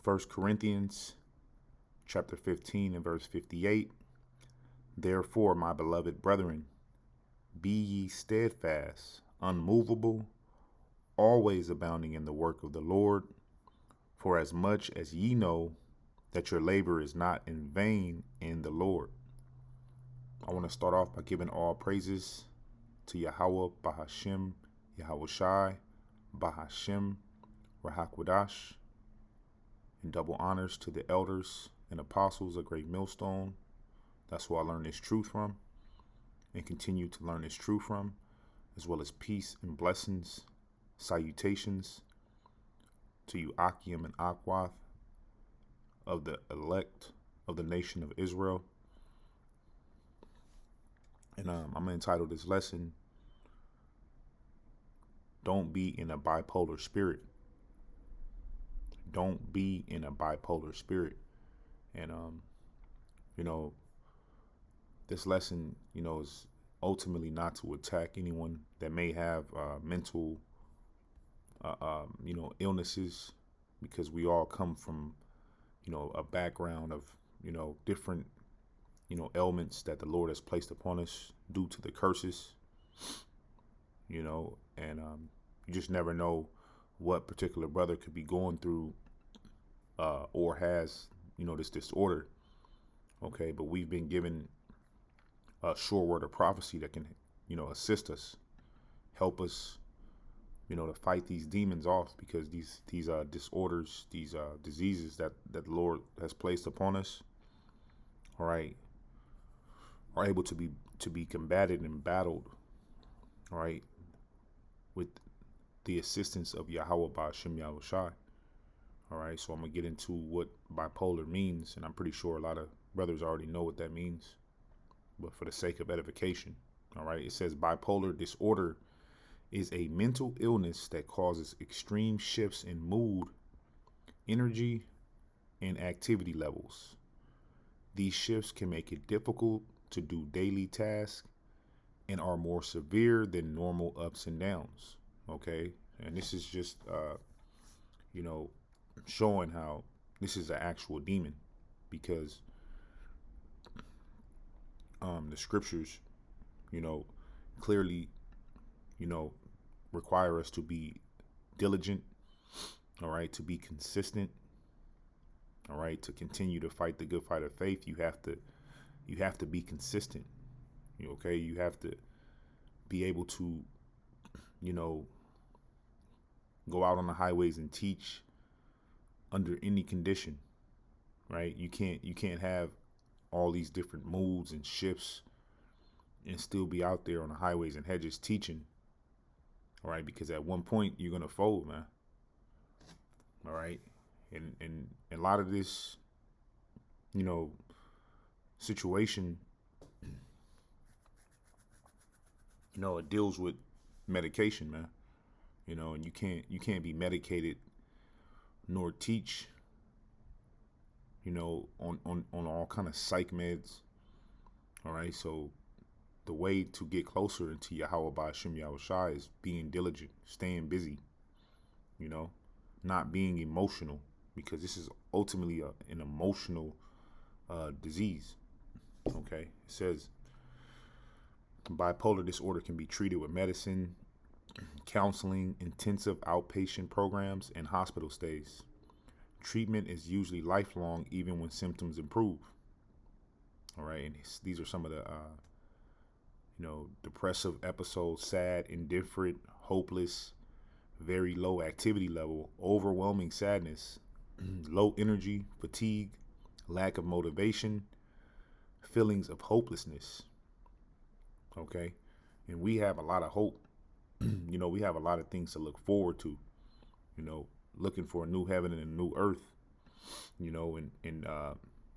1 Corinthians chapter 15 and verse 58. Therefore, my beloved brethren, be ye steadfast, unmovable, always abounding in the work of the Lord, for as much as ye know that your labor is not in vain in the Lord. I want to start off by giving all praises to Yahweh, Bahashem, Yahweh Shai, Bahashem, Rahakwadash, and double honors to the elders and apostles of Great Millstone. That's who I learned this truth from and continue to learn this truth from, as well as peace and blessings, salutations to you Akim and Akwath of the elect of the nation of Israel. And I'm going to entitle this lesson, Don't Be in a Bipolar Spirit. Don't be in a bipolar spirit. And, this lesson, is ultimately not to attack anyone that may have mental, illnesses, because we all come from, a background of, different, ailments that the Lord has placed upon us due to the curses, and you just never know what particular brother could be going through or has, this disorder. Okay, but we've been given a sure word of prophecy that can, assist us, help us, to fight these demons off, because these disorders, these diseases that the Lord has placed upon us, all right, are able to be combated and battled, all right, with the assistance of Yahweh Ba'ashem Yahweh Shai. All right, so I'm going to get into what bipolar means, and I'm pretty sure a lot of brothers already know what that means, but for the sake of edification, all right, it says bipolar disorder is a mental illness that causes extreme shifts in mood, energy, and activity levels. These shifts can make it difficult to do daily tasks and are more severe than normal ups and downs. Okay, and this is just, showing how this is an actual demon, because the scriptures, clearly, require us to be diligent, all right, to be consistent, all right, to continue to fight the good fight of faith. You have to be consistent. Okay, you have to be able to, go out on the highways and teach under any condition, right? You can't have all these different moods and shifts and still be out there on the highways and hedges teaching, all right? Because at one point you're gonna fold, man. All right, and a lot of this, situation, it deals with medication, man. And you can't be medicated nor teach, on all kind of psych meds. All right, so the way to get closer into Yahweh Ba'ashem Yahweh Shai is being diligent, staying busy, not being emotional, because this is ultimately an emotional disease. Okay, it says bipolar disorder can be treated with medicine, counseling, intensive outpatient programs, and hospital stays. Treatment is usually lifelong, even when symptoms improve. All right, and these are some of the, depressive episodes: sad, indifferent, hopeless, very low activity level, overwhelming sadness, low energy, fatigue, lack of motivation, feelings of hopelessness. Okay, and we have a lot of hope. We have a lot of things to look forward to, looking for a new heaven and a new earth, and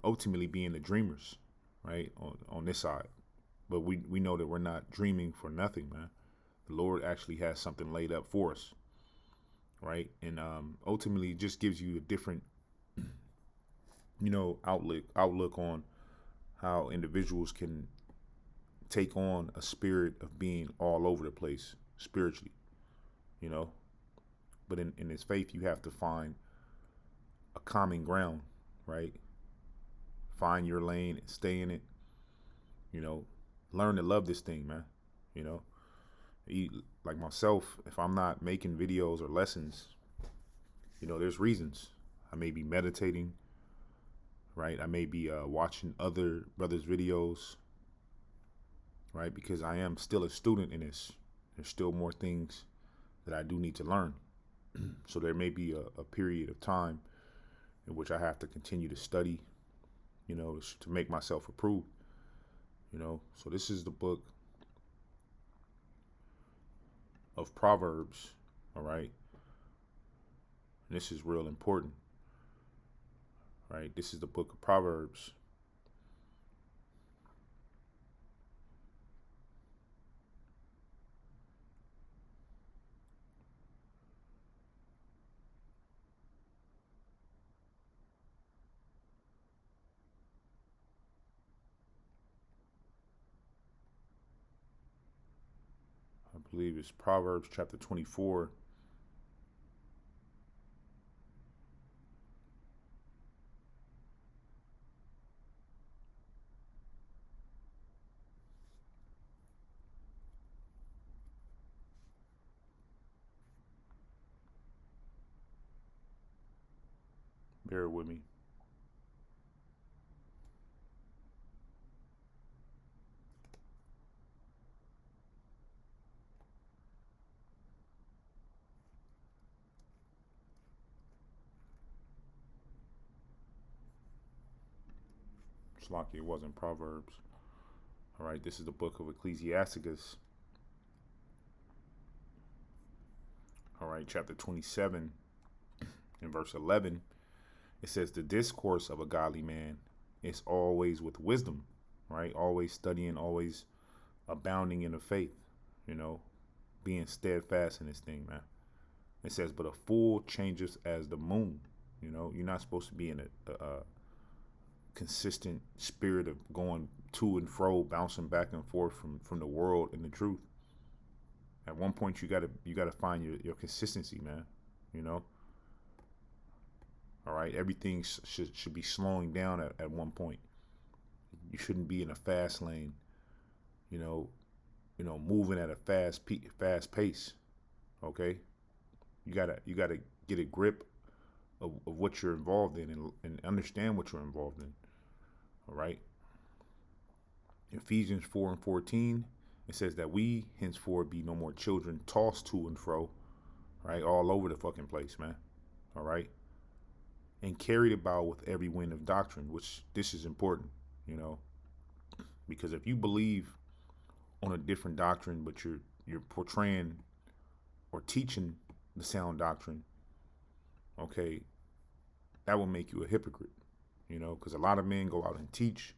ultimately being the dreamers, right, on this side. But we know that we're not dreaming for nothing, man. The Lord actually has something laid up for us, right? And ultimately it just gives you a different, outlook on how individuals can take on a spirit of being all over the place spiritually, But in this faith, you have to find a common ground, right? Find your lane and stay in it. You know, learn to love this thing, man. You know, like myself, if I'm not making videos or lessons, there's reasons. I may be meditating, right? I may be watching other brothers' videos, right? Because I am still a student in this. There's still more things that I do need to learn. So there may be a period of time in which I have to continue to study, to make myself approved, So this is the book of Proverbs, all right? And this is real important, right? This is the book of Proverbs. I believe it's Proverbs chapter 24. Bear with me. It's like it wasn't Proverbs. All right, this is the book of Ecclesiasticus. All right, chapter 27 and verse 11. It says, the discourse of a godly man is always with wisdom, right? Always studying, always abounding in the faith, being steadfast in this thing, man. It says, but a fool changes as the moon. You're not supposed to be in a consistent spirit of going to and fro, bouncing back and forth from the world and the truth. At one point, you gotta find your consistency, man. All right, everything should be slowing down at one point. You shouldn't be in a fast lane, moving at a fast pace. Okay, you gotta get a grip of what you're involved in and understand what you're involved in. All right. Ephesians 4:14, it says that we henceforth be no more children tossed to and fro, right, all over the fucking place, man. All right. And carried about with every wind of doctrine, which this is important, because if you believe on a different doctrine, but you're portraying or teaching the sound doctrine, okay, that will make you a hypocrite, because a lot of men go out and teach,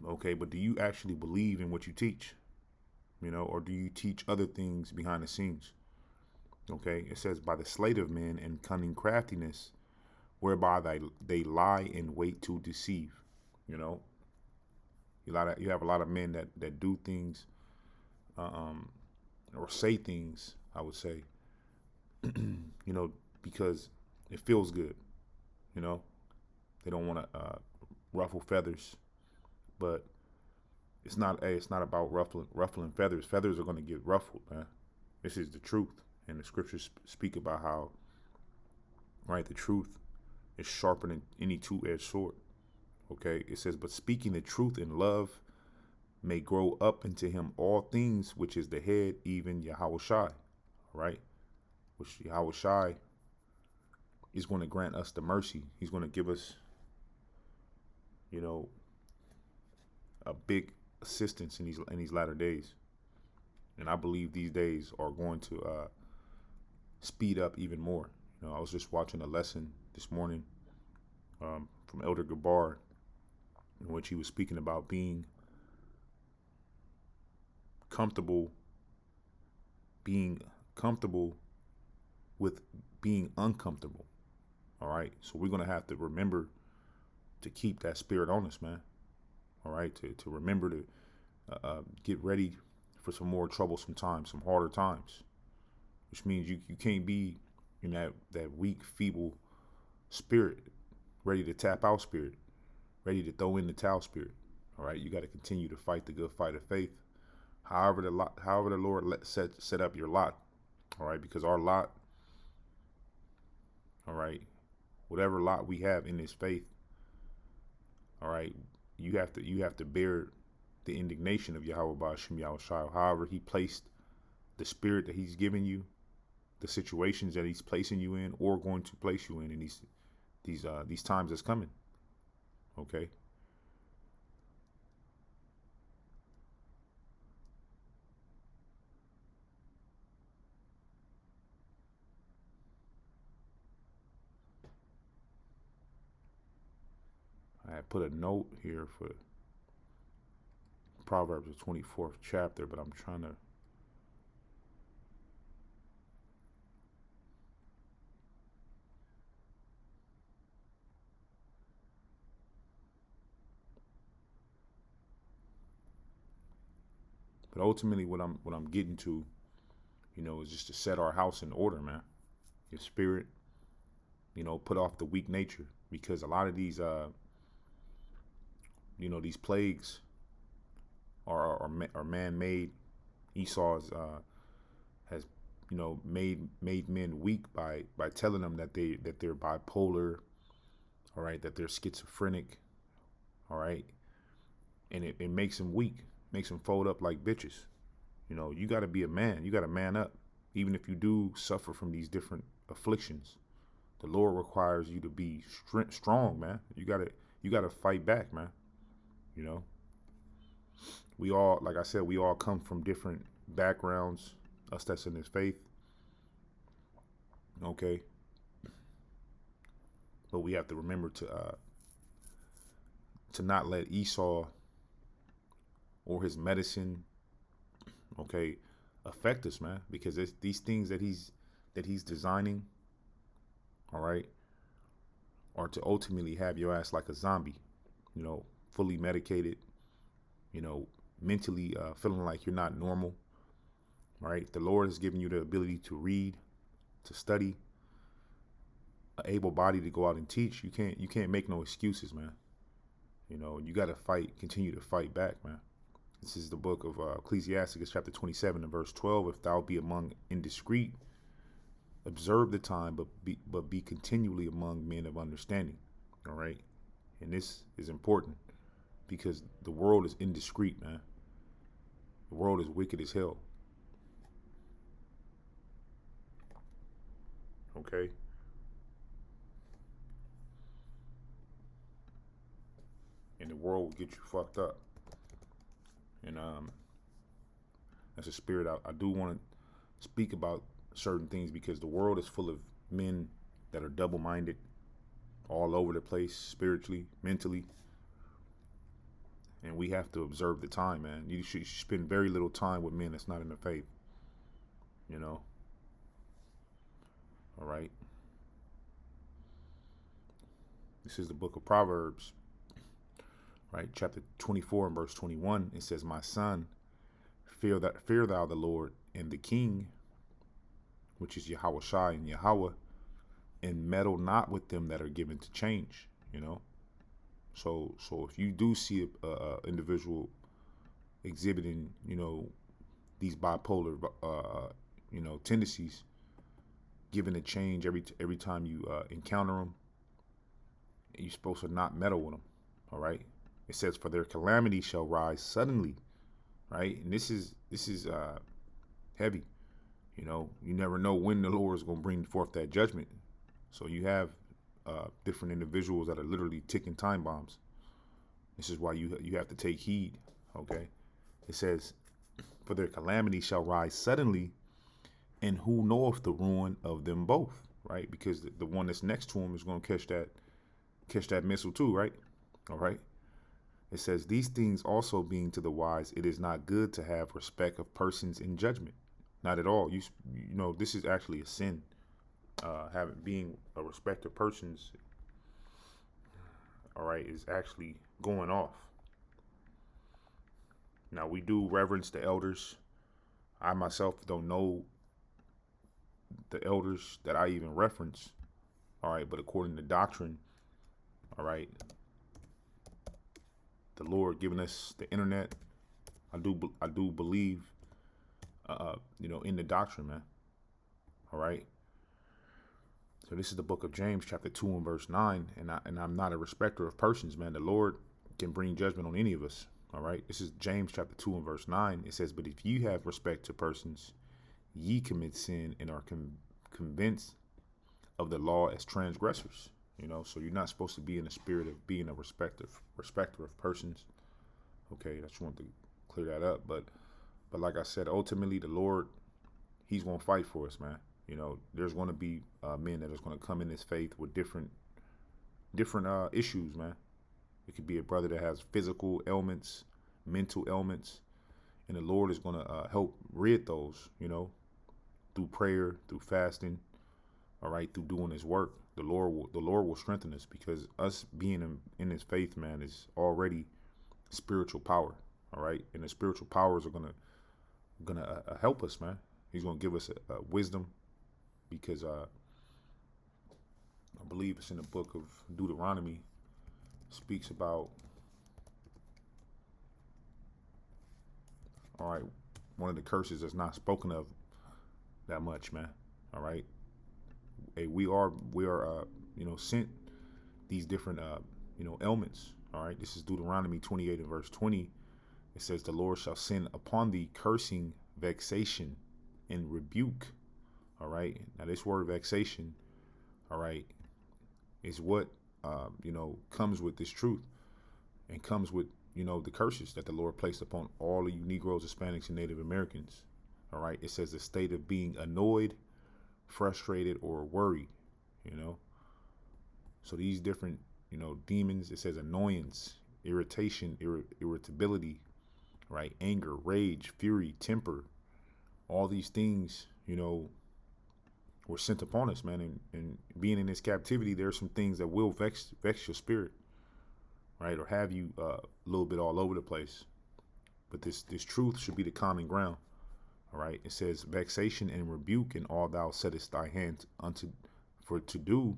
okay, but do you actually believe in what you teach, or do you teach other things behind the scenes? Okay, it says by the sleight of men and cunning craftiness, whereby they lie in wait to deceive. You have a lot of men that do things, or say things, I would say, because it feels good. They don't want to ruffle feathers, but it's not about ruffling feathers. Feathers are going to get ruffled, man. This is the truth, and the scriptures speak about how, right, the truth is sharper than any two-edged sword. Okay, it says, but speaking the truth in love may grow up into him all things, which is the head, even Yahushai, right? Which Yahushai is going to grant us the mercy. He's going to give us, a big assistance in these latter days. And I believe these days are going to speed up even more. I was just watching a lesson this morning from Elder Gabar, in which he was speaking about being comfortable with being uncomfortable. All right, so we're gonna have to remember to keep that spirit on us, man. All right, to remember to get ready for some more troublesome times, some harder times, which means you can't be in that weak, feeble spirit, ready to tap out spirit, ready to throw in the towel spirit. All right, you got to continue to fight the good fight of faith. However the Lord set up your lot. All right, because our lot, all right, whatever lot we have in this faith, all right, you have to bear the indignation of Yahweh Ba'ashem Yahushua. However he placed the spirit that he's given you, the situations that he's placing you in or going to place you in these times that's coming. Okay. I had put a note here for Proverbs, the 24th chapter, but I'm trying to. But ultimately, what I'm getting to, is just to set our house in order, man. Your spirit, put off the weak nature, because a lot of these, these plagues are man-made. Esau has made men weak by telling them that they're bipolar, all right, that they're schizophrenic, all right, and it makes them weak, makes them fold up like bitches. You got to be a man. You got to man up, even if you do suffer from these different afflictions. The Lord requires you to be strong, man. You gotta fight back, man. We all, like I said, we all come from different backgrounds. Us that's in this faith, okay. But we have to remember to not let Esau or his medicine, okay, affect us, man. Because it's these things that he's designing, all right, are to ultimately have your ass like a zombie, fully medicated, mentally feeling like you're not normal, right? The Lord has given you the ability to read, to study, an able body to go out and teach. You can't make no excuses, man. You got to continue to fight back, man. This is the book of Ecclesiasticus, chapter 27 and verse 12. If thou be among indiscreet, observe the time, but be continually among men of understanding. All right. And this is important because the world is indiscreet, man. The world is wicked as hell. Okay. And the world will get you fucked up. And that's a spirit. I do want to speak about certain things because the world is full of men that are double-minded, all over the place, spiritually, mentally. And we have to observe the time, man. You should spend very little time with men that's not in the faith. All right. This is the book of Proverbs, right? Chapter 24 and verse 21. It says, "My son, fear thou the Lord and the King, which is Yahweh Shai and Yahweh, and meddle not with them that are given to change." So if you do see a individual exhibiting, these bipolar, tendencies, given a change every time you encounter them, you're supposed to not meddle with them. All right. It says, "For their calamity shall rise suddenly," right? And this is heavy. You never know when the Lord is going to bring forth that judgment. So you have different individuals that are literally ticking time bombs. This is why you have to take heed. Okay. It says, "For their calamity shall rise suddenly, and who knoweth the ruin of them both," right? Because the one that's next to him is going to catch that missile too, right? All right. It says, "These things also being to the wise, it is not good to have respect of persons in judgment." Not at all. This is actually a sin. Being a respect of persons, all right, is actually going off. Now, we do reverence the elders. I myself don't know the elders that I even reference. All right, but according to doctrine, all right, the Lord giving us the internet. I do believe, in the doctrine, man. All right. So this is the book of James, chapter 2 and verse 9, and I'm not a respecter of persons, man. The Lord can bring judgment on any of us. All right. This is James chapter 2 and verse 9. It says, "But if ye have respect to persons, ye commit sin and are convinced of the law as transgressors." So you're not supposed to be in the spirit of being a respecter of persons. Okay, I just want to clear that up. But like I said, ultimately the Lord, He's gonna fight for us, man. There's gonna be men that is gonna come in this faith with different issues, man. It could be a brother that has physical ailments, mental ailments, and the Lord is gonna help rid those, through prayer, through fasting, all right, through doing His work. The Lord will strengthen us, because us being in His faith, man, is already spiritual power, all right, and the spiritual powers are gonna help us, man. He's gonna give us a wisdom, because I believe it's in the book of Deuteronomy, speaks about, all right, one of the curses that's not spoken of that much, man. All right, hey, we are sent these different ailments. All right, this is Deuteronomy 28 and verse 20. It says, "The Lord shall send upon thee cursing, vexation, and rebuke." All right, now this word vexation, all right, is what comes with this truth, and comes with the curses that the Lord placed upon all of you Negroes, Hispanics, and Native Americans. All right, it says the state of being annoyed, frustrated, or worried. So these different demons, it says annoyance, irritation, irritability, right, anger, rage, fury, temper, all these things were sent upon us, man. And being in this captivity, there are some things that will vex your spirit, right, or have you a little bit all over the place. But this truth should be the common ground. All right, it says vexation and rebuke, and all thou settest thy hand for to do,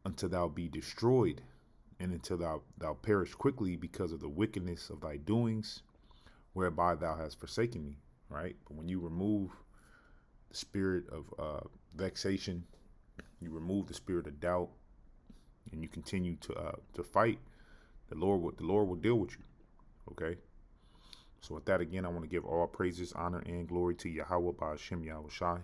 until thou be destroyed, and until thou perish quickly, because of the wickedness of thy doings, whereby thou hast forsaken me. Right, but when you remove the spirit of vexation, you remove the spirit of doubt, and you continue to fight, the Lord will deal with you. Okay. So with that, again, I want to give all praises, honor, and glory to Yahweh Ba'ashem Yahushai.